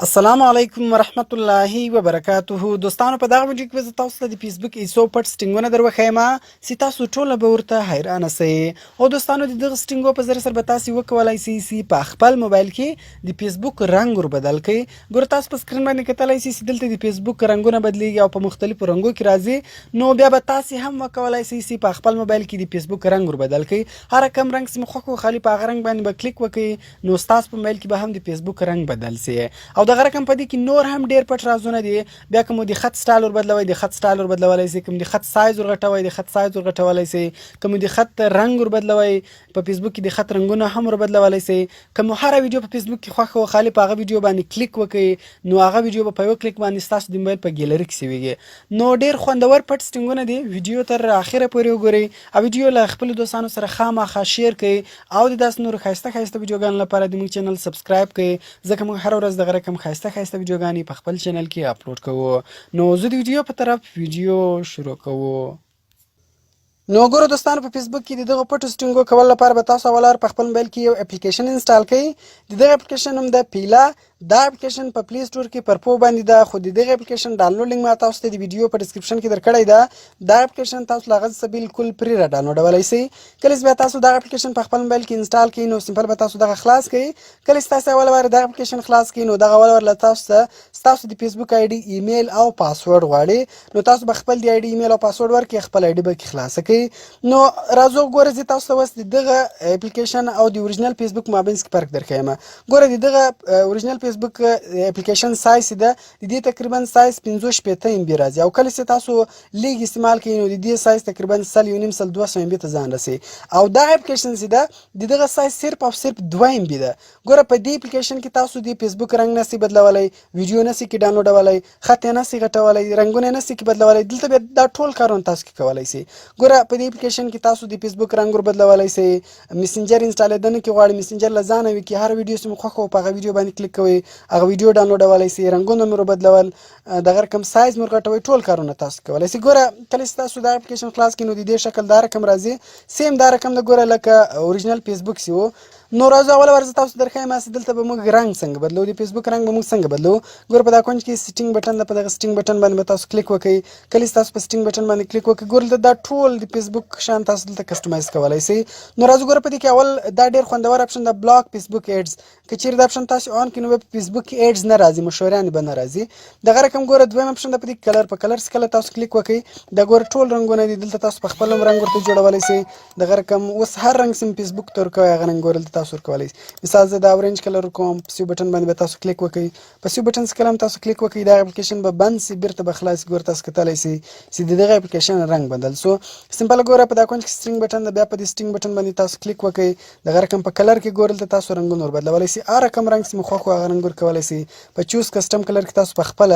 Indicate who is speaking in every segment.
Speaker 1: السلام علیکم ورحمت الله وبرکاته. دوستانو په دغه ویډیو کې به زه تاسو ته د فیسبوک ایسو پټ سټینګونه در وښیم چې تاسو ټوله به ورته حیرانه سئ. او دوستانو د دغه سټینګو په ذریعه سره به تاسو وکولای سئ چې په خپل موبایل کې د فیسبوک رنګ ور بدل کړئ. ګوره تاسو په سکرین باندې کتلای سئ چې دلته د فیسبوک رنګونه بدلیږي او په مختلفو رنګو کې راځي. نو بیا به تاسو هم وکولای سئ چې په خپل موبایل کې د فیسبوک رنګ ور بدل کړئ. هر کوم رنګ چې مو خوښ وي خالي په هغه رنګ باندې به کلیک وکړئ نو ستاسو په موبایل کې به هم د فیسبوک رنګ بدل سي. او دغه رقم په دې کې نور هم ډیر پټ رازونه دي. بیا کوم د خط سټایل ور بدلوي د خط سټایل ور بدلولای شي، کوم د خط سایز ور غټوي د خط سایز ور غټولای شي، کوم د خط رنگ ور بدلوي په فیسبوک کې د خط رنگونه هم ور بدلولای شي. کوم هر ویډیو په فیسبوک کې خوښ او خالي په هغه ویډیو باندې کلیک وکړي نو هغه ویډیو په یو کلیک باندې تاسو د موبایل په ګیلری کې سیويږي. نو ډیر خوندور پټ سټینګونه دي. ویډیو تر اخره پورې وګورئ او ویډیو له خپل دوستانو سره خامخا شیر کړئ او د داس نور خاصه ویډیوګان لپاره د موږ چینل سبسکرایب کړئ ځکه موږ هر ورځ دغه رقم خاصه ویډیوګانې په خپل چینل کې اپلوډ کوو. نو زه د ویډیو په طرف ویډیو شروع کوو. نو ګورو دوستانو په فیسبوک کې د دغه پټو سټینګو کول لپاره به تاسو اول په خپل موبایل کې یو اپلیکیشن انسټال کړئ. د دغه اپلیکیشن نوم ده پیلا. دا اپلیکیشن په پلی سټور کې پر پو باندې ده، خو د دغه اپلیکیشن ډاونلوډ لینک ما تاسو ته د ویډیو په ډسکرپشن کې درکړی ده. دا اپلیکیشن تاسو لا غږ بالکل فری را ډاونلوډولای شئ. کله چې تاسو دا اپلیکیشن په خپل موبایل کې انسټال کړئ نو سمپل به تاسو دغه خلاص کړئ. کله چې تاسو اول ور دا اپلیکیشن خلاص کړئ نو دغه اول ور له تاسو د فیسبوک آی ډي ایمیل او پاسورډ غواړي. نو تاسو به خپل د آی ډي ایمیل او پاسورډ ورکړئ، خپل آی ډي به کې خلاص کړئ. نو راځو ګوره زه تاسو ته اوس دغه اپلیکیشن او د اوریجنل فیسبوک مابینځ کې فرق درښیم. ګوره دغه اوریجنل فیسبوک اپلیکیشن سایز ده د دې تقریبا سایز 15 ام بي راځي او کله چې تاسو لیګ استعمال کوئ نو د دې سایز تقریبا 1.5 ام بي ته ځان رسي. او دا اپلیکیشن ده دغه سایز صرف او صرف 2 ام بي ده. ګوره په دې اپلیکیشن کې تاسو د فیسبوک رنګ نسی بدلولای، ویډیو نسی کې ډاونلوډولای، خط نسی غټولای، رنگونه نسی کې بدلولای. دلته دا ټول کارونه تاسو کې کولای شئ. ګوره په دې اپلیکیشن کې تاسو د فیسبوک رنګ ور بدلولای شئ. میسنجر انسټالیدنه کې غواړئ میسنجر لزانه وي کې هر ویډیو سم خوخه په هغه ویډیو باندې کلیک کوئ، هغه ویډیو ډاونلوډولای شئ، رنگونه مر بدلول، دغه رقم سایز مر غټوي، ټول کارونه تاسو کولای شئ. ګوره کله چې تاسو دا اپلیکیشن خلاص کړئ نو د دې شکل دا رقم راځي، سیم دا رقم د ګوره لکه اوریجنل فیسبوک سی وو. نو راځو اول ورځ تاسو درخوایم چې دلته به موږ رنگ څنګه بدلو، د فیسبوک رنگ به موږ څنګه بدلو. ګوره په دا کونج کې سټینګ بټن ده، په دغه سټینګ بټن باندې به تاسو کلیک وکړئ. کله چې تاسو په سټینګ بټن باندې کلیک وکړئ ګوره دا ټول د فیسبوک شان تاسو دلته کسټمایز کولای شئ. نو راځو ګوره په دې کې اول دا ډیر خوندور اپشن ده بلاک فیسبوک ایډز. که چیرې دا اپشن تاسو آن کړئ نو په فیسبوک کې ایډز نه راځي، مشوریان به نه راځي. دغه رقم ګوره دویم اپشن ده په دې کلر، په کلرز کله تاسو کلیک وکړئ دا ګوره ټول رنگونه دي، دلته تاسو په خپل رنگ ورته جوړولای شئ. دغه رقم اوس هر رنگ سم فیسبوک تور کوي هغه رنگ ګوره تاسو ورکولای شئ. مثال زه دا اورنج کلر کوم، په سیو بټن باندې به تاسو کلیک وکړئ. په سیو بټن سره هم تاسو کلیک وکړئ دا اپلیکیشن به بند سي، بیرته به خلاص ګوره تاسو کتلای شئ چې دغه اپلیکیشن رنگ بدل سو. سمپل ګوره په دا کونج کې سټینګ بټن ده، بیا په دې سټینګ بټن باندې تاسو کلیک وکړئ. دغه رقم په کلر کې ګوره تاسو رنگونه ور بدلولای شئ، هر رقم رنگ سم خو هغه رنگ ور کولای شئ. په چوز کسٹم کلر کې تاسو په خپل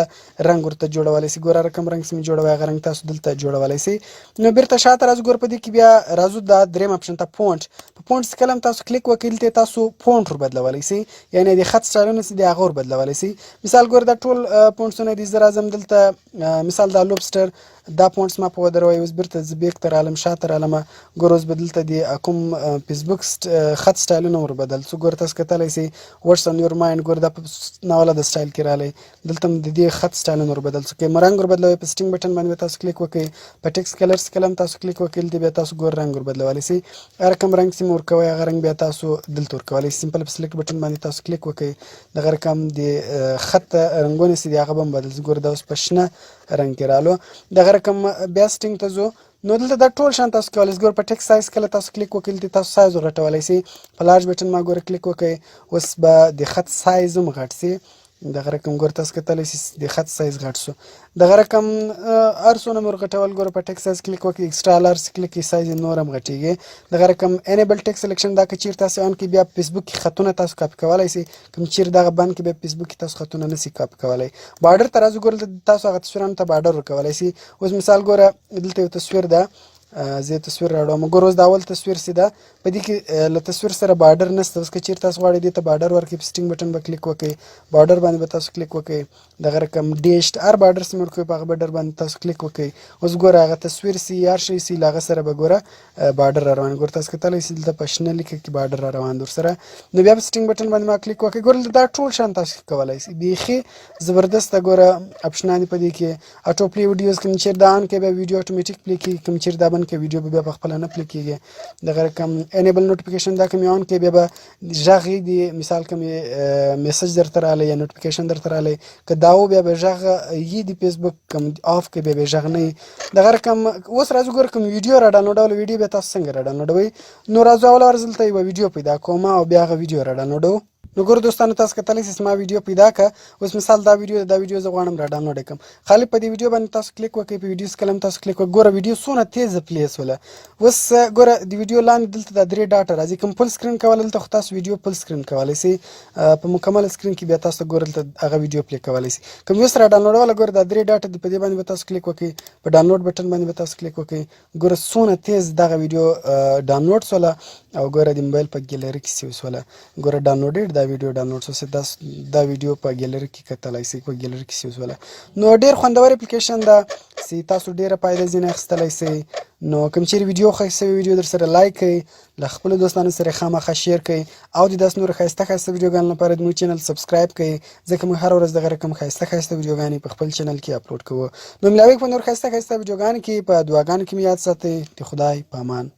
Speaker 1: رنگ ورته جوړولای شئ. ګوره رقم رنگ سم جوړوي هغه رنگ تاسو دلته جوړولای شئ. نو بیرته شاته راځو ګوره په دې کې بیا راځو دا دریم اپشن ته فونټ. په فونټ کلم تاسو کلیک وکړئ تاسو فونټ ور بدلولای شئ، یعنی د خط سټایلونه سي د هغه ور بدلولای شئ. مثال ګوره دا ټول فونټونه دي، زه راځم دلته مثال دا لوبسټر دا فونټس ما په ودروي اوس بیرته زبیک تر عالم شاته عالمه ګوره اوس بدلته دي کوم فیسبوک خط سټایلونه ور بدل سو. ګوره تاسو کتلای شئ واتس ان یور مایند ګوره دا ناوله د سټایل کې رالی، دلته د دې خط سټایلونه ور بدل سو. کې رنګ ور بدلوي په سټینګ بټن باندې تاسو کلیک وکړئ، په ټیکس کلرز کلم تاسو کلیک وکړئ، دې بیا تاسو ګوره رنګ ور بدلولی شئ. هر کوم رنګ سیم ورکوي هغه رنګ بیا تاسو دلته ورکولی شئ. سمپل په سلیکټ بټن باندې تاسو کلیک وکړئ، دغه رقم د خط رنګونه سي هغه هم بدل سي. ګوره دا اوس په شنه رنګ کې رالو. دغه رقم بیا سټینګ ته ځو نو دلته دا ټول شان تاسو کولای شئ. ګوره په ټیکس سایز کله تاسو کلیک وکړئ تاسو سایز ورغټولای شئ. په لارج بټن ما ګوره کلیک وکړئ، اوس به د خط سایز هم غټ سي. دغه رقم ګوره تاسو کتلی شئ د خط سایز غټ سو. دغه رقم هر څونه مو ورغټول ګوره په ټیکس سایز کلیک وکړئ، ایکسټرا لارج کلیک کړئ سایز نور هم غټیږي. دغه رقم انیبل ټیکس سلیکشن دا که چیرې تاسو آن کړئ بیا فیسبوک کې خطونه تاسو کاپي کولای شئ، کوم چیرې دغه بند کې بیا فیسبوک کې تاسو خطونه نسی کاپي کولای. بارډر ته راځو ګوره تاسو هغه تصویرانو ته بارډر ورکولای شئ. اوس مثال ګوره دلته یو تصویر ده، زه تصویر راوړم. ګور اوس د اول تصویر سیده په دې کې له تصویر سره بارډر نشته. اوس که چیرې تاسو غواړئ دې ته بارډر ورکړئ په سټینګ بټن به کلیک وکړئ، بارډر باندې به تاسو کلیک وکړئ. دغه رقم ډیشت هر بارډر سم ورکوئ په هغه بارډر باندې تاسو کلیک وکړئ. اوس ګوره هغه تصویر سي هر شی سي له هغه سره به ګوره بارډر را روان. ګوره تاسو کتلی سئ دلته په شنه لیکه کې بارډر را روان دی ورسره. نو بیا په سټینګ بټن باندې ما کلیک وکړئ. ګوره دا ټول شیان تاسو کولی سئ. بیخي زبردسته ګوره اپشنان دي په دې کې. اټو پلی ویډیوز کوم چیرې دا آن کوي بیا ویډیو اتوماتیک پلی کېږي، کوم چیرې دا بند کوي ویډیو به بیا په خپله نه پلی کېږي. دغه رقم انیبل نوټیفیکیشن دا کوم یې آن کوي بیا به غږ یې مثال کوم میسج درته راغلی یا نوټیفیکیشن درته راغلی که دا و بیا به غږ یې د فیسبوک کوم آف کوي بیا به غږ نه وي. دغه رقم اوس راځو ګوره کوم ویډیو را ډاونلوډول ویډیو بیا تاسو څنګه را ډاونلوډوئ. نو راځو اول ورځ دلته یوه ویډیو پیدا کوم او بیا هغه ویډیو را ډاونلوډوو. نو ګورو دوستانو تاسو کتلی سئ ما ویډیو پیدا کړه. اوس مثال دا ویډیو زه غواړم را ډاونلوډ کړم. خالي په دې ویډیو باندې تاسو کلیک وکړئ، په ویډیوز کله هم تاسو کلیک وکړئ. ګوره ویډیو څونه تیزه پلی شوله. اوس ګوره د ویډیو لاندې دلته دا 3 ډاټه راځي. کوم فل سکرین کولی دلته خو تاسو ویډیو فل سکرین کولی سئ. په مکمل سکرین کې بیا تاسو ګوره دلته هغه ویډیو پلی کولی سئ. کوم اوس را ډاونلوډوله ګوره دا 3 ډاټه دي په دې باندې به تاسو کلیک وکړئ، په ډاونلوډ بټن باندې به تاسو کلیک وکړئ. ګوره څونه تیز دغه ویډیو ډاونلوډ شوله او ګوره د موبایل په ګیلري کې سیو شوله. ګوره ډاونلوډېډ دا ویډیو ډاونلوډ شو. دا ویډیو په ګیلري کې کتلی سئ، په ګیلري کې سیو شوله. نو ډېر خوندور اپلیکیشن ده چې تاسو ډېره فایده ځینې اخیستلی سئ. نو کوم چیرې ویډیو خوښ شوی ویډیو در سره لایک کړئ، له خپلو دوستانو سره خامخا شیر کړئ او د داسې نورو ښایسته ښایسته ویډیوګانو لپاره زموږ چینل سبسکرایب کړئ، ځکه موږ هره ورځ دغه رقم ښایسته ښایسته ویډیوګانې په خپل چینل کې اپلوډ کوو. نو ملاوي په نور ښایسته ښایسته ویډیوګانو کې په دعاګانو کې مې یاد ساتئ. د خدای په امان.